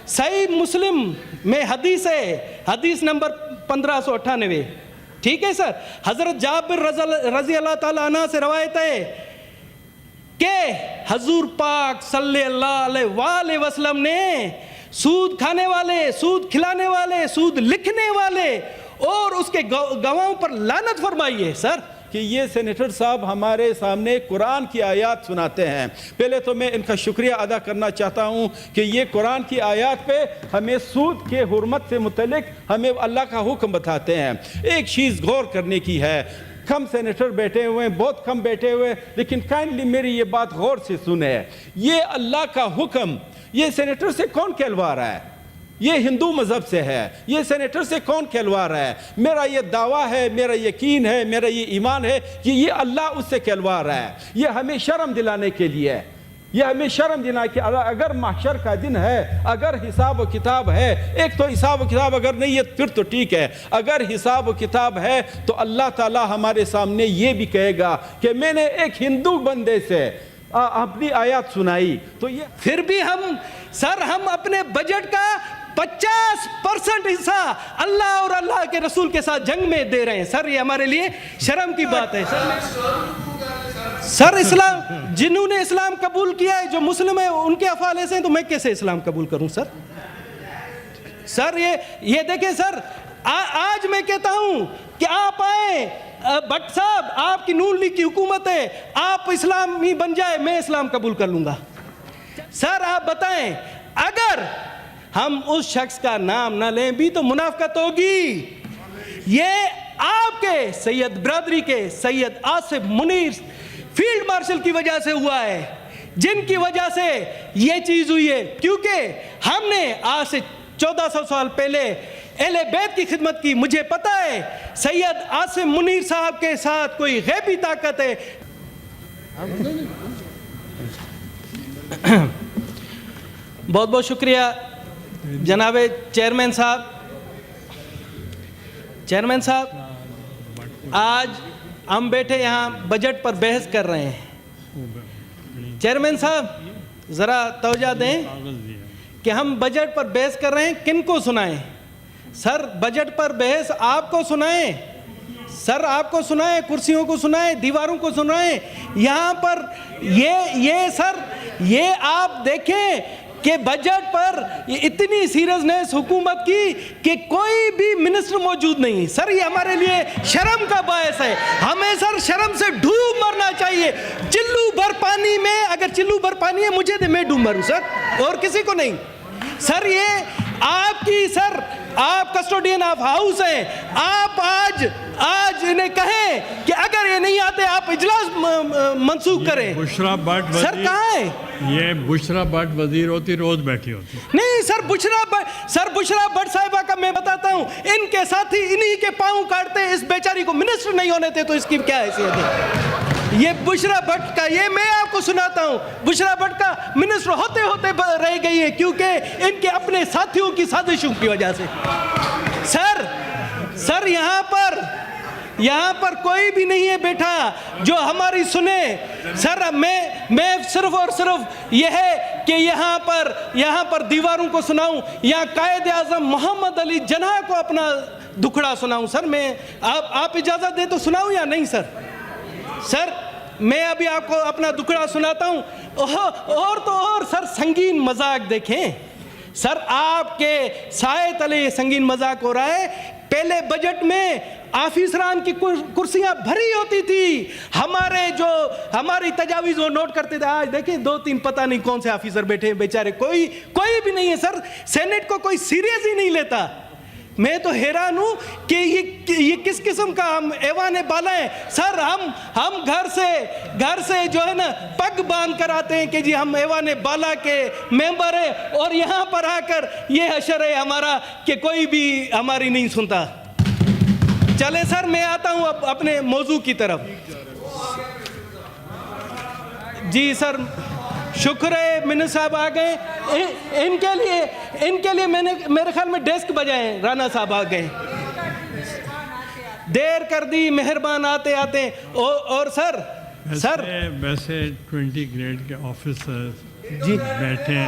صحیح مسلم میں حدیث ہے، حدیث نمبر 1598، ٹھیک ہے سر، حضرت جابر رضی اللہ تعالیٰ عنہ سے روایت ہے کہ حضور پاک صلی اللہ علیہ وآلہ وسلم نے سود کھانے والے، سود کھلانے والے، سود لکھنے والے اور اس کے گواہوں پر لعنت فرمائی ہے سر۔ کہ یہ سینیٹر صاحب ہمارے سامنے قرآن کی آیات سناتے ہیں۔ پہلے تو میں ان کا شکریہ ادا کرنا چاہتا ہوں کہ یہ قرآن کی آیات پہ ہمیں سود کے حرمت سے متعلق ہمیں اللہ کا حکم بتاتے ہیں۔ ایک چیز غور کرنے کی ہے، کم سینیٹر بیٹھے ہوئے ہیں، بہت کم بیٹھے ہوئے، لیکن کائنڈلی میری یہ بات غور سے سنیں۔ یہ اللہ کا حکم یہ سینیٹر سے کون کہلوا رہا ہے؟ یہ ہندو مذہب سے ہے۔ یہ سینیٹر سے کون کہلوا رہا ہے؟ میرا یہ دعویٰ ہے، میرا یقین ہے، میرا یہ ایمان ہے کہ یہ اللہ اس سے کہلوا رہا ہے۔ یہ ہمیں شرم دلانے کے لیے ہے، یہ ہمیں شرم دینا کہ اگر محشر کا دن ہے، اگر حساب و کتاب ہے، ایک تو حساب و کتاب اگر نہیں ہے پھر تو ٹھیک ہے، اگر حساب و کتاب ہے تو اللہ تعالیٰ ہمارے سامنے یہ بھی کہے گا کہ میں نے ایک ہندو بندے سے اپنی آیات سنائی۔ تو یہ پھر بھی ہم اپنے بجٹ کا 50% حصہ اللہ اور اللہ کے رسول کے ساتھ جنگ میں دے رہے ہیں سر، یہ ہمارے لیے شرم کی بات ہے سر۔ اسلام جنہوں نے اسلام قبول کیا ہے، جو مسلم ہیں، ان کے افعال ایسے ہیں تو میں کیسے اسلام قبول کروں سر؟ سر یہ دیکھیں سر، آج میں کہتا ہوں کہ آپ آئیں، بٹ صاحب آپ کی نون لیگ کی حکومت ہے، آپ اسلامی بن جائے، میں اسلام قبول کر لوں گا۔ سر آپ بتائیں، اگر ہم اس شخص کا نام نہ لیں بھی تو منافقت ہوگی۔ یہ آپ کے سید برادری کے سید آصف منیر فیلڈ مارشل کی وجہ سے ہوا ہے، جن کی وجہ سے یہ چیز ہوئی ہے، کیونکہ ہم نے آج سے 1400 سال پہلے اہل بیت کی خدمت کی۔ مجھے پتا ہے سید آصف منیر صاحب کے ساتھ کوئی غیبی طاقت ہے۔ بہت بہت شکریہ جناب چیئرمین صاحب۔ آج ہم بیٹھے یہاں بجٹ پر بحث کر رہے ہیں۔ چیئرمین صاحب ذرا توجہ دیں کہ ہم بجٹ پر بحث کر رہے ہیں، کن کو سنائیں؟ سر بجٹ پر بحث آپ کو سنائیں، سر آپ کو سنائیں، کرسیوں کو سنائیں، دیواروں کو سنائیں۔ یہاں پر یہ سر یہ آپ دیکھیں کہ بجٹ پر اتنی سیریسنس حکومت کی کہ کوئی بھی منسٹر موجود نہیں۔ سر یہ ہمارے لیے شرم کا باعث ہے، ہمیں سر شرم سے ڈوب مرنا چاہیے۔ چلو بھر پانی میں، اگر چلو بھر پانی ہے مجھے دے، میں ڈوب مروں سر، اور کسی کو نہیں۔ سر یہ آپ کی، سر آپ کسٹوڈین آف ہاؤس ہیں، آپ آج انہیں کہیں کہ اگر یہ نہیں آتے آپ اجلاس منسوخ کریں۔ بشرا بٹ سر کہاں ہے یہ بشرا بٹ وزیر ہوتی، روز بیٹھی ہوتی نہیں سر؟ بشرا بٹ صاحبہ کا میں بتاتا ہوں، ان کے ساتھی انہی کے پاؤں کاٹتے، اس بیچاری کو منسٹر نہیں ہونے تھے تو اس کی کیا حیثیت ہے؟ یہ بشرا بٹ کا، یہ میں آپ کو سناتا ہوں، بشرا بٹ کا منسٹر ہوتے ہوتے رہ گئی ہے کیونکہ ان کے اپنے ساتھیوں کی سازشوں کی وجہ سے۔ سر یہاں پر کوئی بھی نہیں ہے بیٹھا جو ہماری سنے۔ سر میں صرف اور صرف یہ ہے کہ یہاں پر دیواروں کو سناؤں، یہاں قائد اعظم محمد علی جناح کو اپنا دکھڑا سناؤں۔ سر میں آپ اجازت دیں تو سناؤں یا نہیں سر؟ سر میں ابھی آپ کو اپنا دکھڑا سناتا ہوں۔ اور تو اور سر سنگین مذاق دیکھیں، سر آپ کے سائے تلے سنگین مذاق ہو رہا ہے۔ پہلے بجٹ میں آفیسران کی کرسیاں بھری ہوتی تھی، ہماری تجاویز وہ نوٹ کرتے تھے۔ آج دیکھیں 2-3 پتہ نہیں کون سے آفیسر بیٹھے ہیں بیچارے، کوئی بھی نہیں ہے سر۔ سینٹ کو کوئی سیریس ہی نہیں لیتا۔ میں تو حیران ہوں کہ یہ کس قسم کا ہم ایوان بالا ہیں۔ سر ہم گھر سے جو ہے نا پگ باندھ کر آتے ہیں کہ جی ہم ایوان بالا کے ممبر ہیں، اور یہاں پر آ کر یہ حشر ہے ہمارا کہ کوئی بھی ہماری نہیں سنتا۔ چلے سر میں آتا ہوں اب اپنے موضوع کی طرف۔ جی سر شکر ہے منسٹر صاحب آ گئے، ان کے لیے میں نے میرے خیال میں ڈیسک بجائے، رانا صاحب آ گئے، دیر کر دی، مہربان آتے اور سر ویسے 20 گریڈ کے آفیسر جی بیٹھے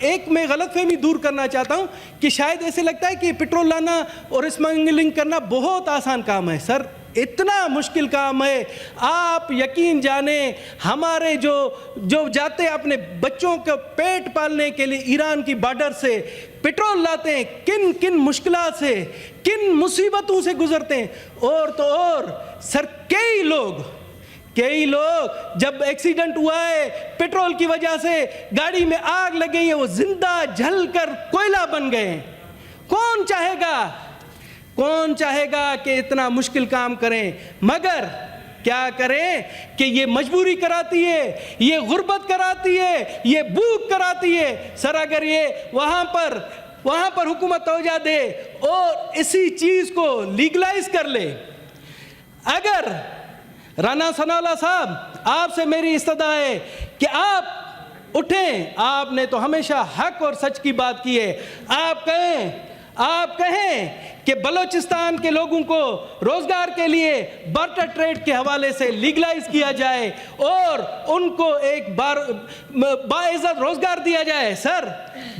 ایک میں غلط فہمی دور کرنا چاہتا ہوں کہ شاید ایسے لگتا ہے کہ پیٹرول لانا اور اسمگلنگ کرنا بہت آسان کام ہے. سر اتنا مشکل کام ہے. آپ یقین جانیں ہمارے جو جاتے ہیں اپنے بچوں کا پیٹ پالنے کے لیے ایران کی بارڈر سے پیٹرول لاتے ہیں, کن کن مشکلات سے, کن مصیبتوں سے گزرتے ہیں. اور تو اور سر کئی لوگ جب ایکسیڈنٹ ہوا ہے پیٹرول کی وجہ سے گاڑی میں آگ لگ گئی ہے, وہ زندہ جل کر کوئلہ بن گئے ہیں. کون چاہے گا کہ اتنا مشکل کام کریں؟ مگر کیا کریں کہ یہ مجبوری کراتی ہے, یہ غربت کراتی ہے, یہ بھوک کراتی ہے. سر اگر یہ وہاں پر حکومت توجہ دے اور اسی چیز کو لیگلائز کر لے. اگر رانا ثناءاللہ صاحب آپ سے میری استدعا ہے کہ آپ اٹھیں, آپ نے تو ہمیشہ حق اور سچ کی بات کی ہے. آپ کہیں کہ بلوچستان کے لوگوں کو روزگار کے لیے بارٹر ٹریڈ کے حوالے سے لیگلائز کیا جائے اور ان کو ایک باعزت روزگار دیا جائے. سر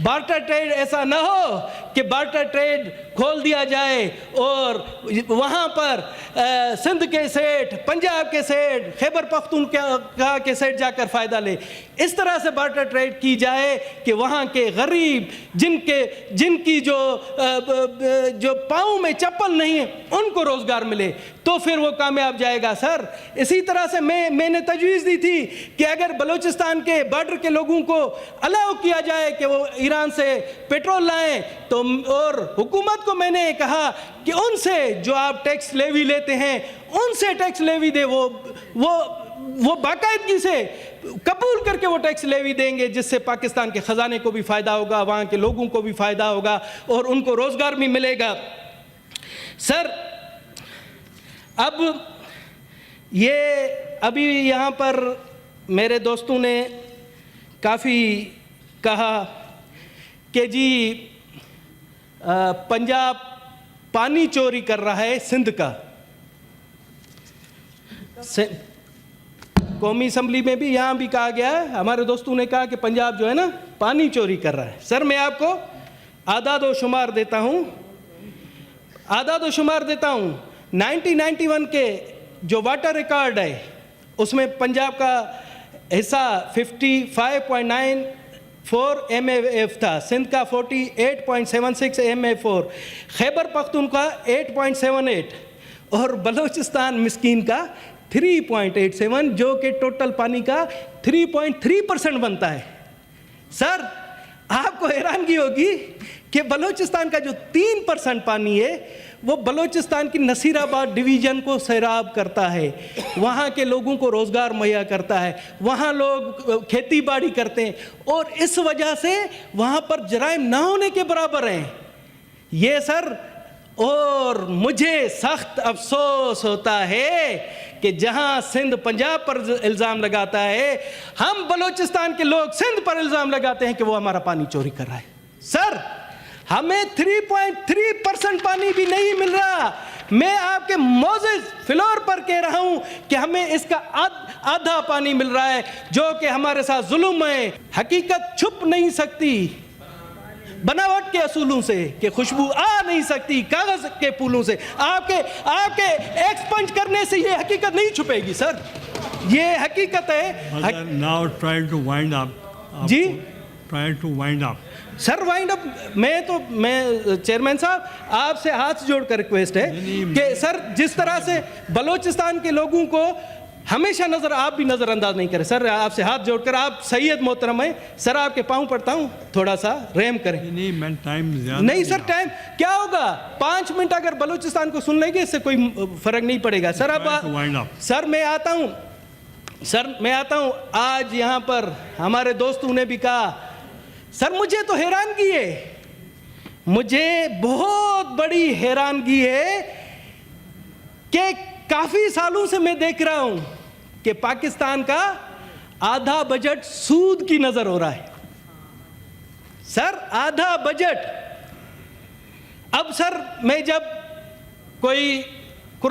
بارٹر ٹریڈ ایسا نہ ہو کہ بارٹر ٹریڈ کھول دیا جائے اور وہاں پر سندھ کے سیٹ, پنجاب کے سیٹ, خیبر پختونخوا کے سیٹ جا کر فائدہ لے. اس طرح سے بارٹر ٹریڈ کی جائے کہ وہاں کے غریب جن کی جو پاؤں میں چپل نہیں ہے ان کو روزگار ملے, تو پھر وہ کامیاب جائے گا. سر اسی طرح سے میں نے تجویز دی تھی کہ اگر بلوچستان کے بارڈر کے لوگوں کو الاؤ کیا جائے کہ وہ ایران سے پیٹرول لائیں, تو اور حکومت کو میں نے کہا کہ ان سے جو آپ ٹیکس لیوی لیتے ہیں ان سے ٹیکس لیوی دے, وہ باقاعدگی سے قبول کر کے وہ ٹیکس لیوی دیں گے, جس سے پاکستان کے خزانے کو بھی فائدہ ہوگا, وہاں کے لوگوں کو بھی فائدہ ہوگا اور ان کو روزگار بھی ملے گا. سر اب ابھی یہاں پر میرے دوستوں نے کافی کہا کہ جی پنجاب پانی چوری کر رہا ہے سندھ کا. قومی اسمبلی میں بھی یہاں بھی کہا گیا ہے, ہمارے دوستوں نے کہا کہ پنجاب جو ہے نا پانی چوری کر رہا ہے. سر میں آپ کو اعداد و شمار دیتا ہوں. 1991 کے جو واٹر ریکارڈ ہے اس میں پنجاب کا حصہ 55.94 MAF تھا, سندھ کا 48.76 MAF, خیبر پختونخوا 8.78 اور بلوچستان مسکین کا 3.87, جو کہ ٹوٹل پانی کا 3.3% بنتا ہے. سر آپ کو حیرانگی ہوگی کہ بلوچستان کا جو 3% پانی ہے وہ بلوچستان کی نصیر آباد ڈویژن کو سیراب کرتا ہے, وہاں کے لوگوں کو روزگار مہیا کرتا ہے, وہاں لوگ کھیتی باڑی کرتے ہیں اور اس وجہ سے وہاں پر جرائم نہ ہونے کے برابر ہیں. یہ سر اور مجھے سخت افسوس ہوتا ہے کہ جہاں سندھ پنجاب پر الزام لگاتا ہے, ہم بلوچستان کے لوگ سندھ پر الزام لگاتے ہیں کہ وہ ہمارا پانی چوری کر رہا ہے. سر ہمیں 3.3% پانی بھی نہیں مل رہا. میں آپ کے معزز فلور پر کہہ رہا ہوں کہ ہمیں اس کا آدھا پانی مل رہا ہے, جو کہ ہمارے ساتھ ظلم ہے. حقیقت چھپ نہیں سکتی بناوٹ کے اصولوں سے, کہ خوشبو آ نہیں سکتی کاغذ کے پھولوں سے. آپ کے ایکسپنج کرنے سے یہ حقیقت نہیں چھپے گی. سر یہ حقیقت ہے. Now trying to wind up. G Trying to wind up. سر وائنڈ اپ میں چیئرمین صاحب آپ سے ہاتھ جوڑ کر ریکویسٹ ہے کہ سر جس طرح سے بلوچستان کے لوگوں کو ہمیشہ آپ بھی نظر انداز نہیں کریں. سر آپ سے ہاتھ جوڑ کر, آپ سید محترم ہیں سر, آپ کے پاؤں پڑتا ہوں تھوڑا سا رحم کریں. نہیں سر ٹائم کیا ہوگا, 5 منٹ اگر بلوچستان کو سن لیں گے اس سے کوئی فرق نہیں پڑے گا. سر اب میں آتا ہوں آج یہاں پر ہمارے دوستوں نے بھی کہا. سر مجھے تو حیرانگی ہے, مجھے بہت بڑی حیرانگی ہے کہ کافی سالوں سے میں دیکھ رہا ہوں کہ پاکستان کا آدھا بجٹ سود کی نظر ہو رہا ہے. سر آدھا بجٹ. اب سر میں جب کوئی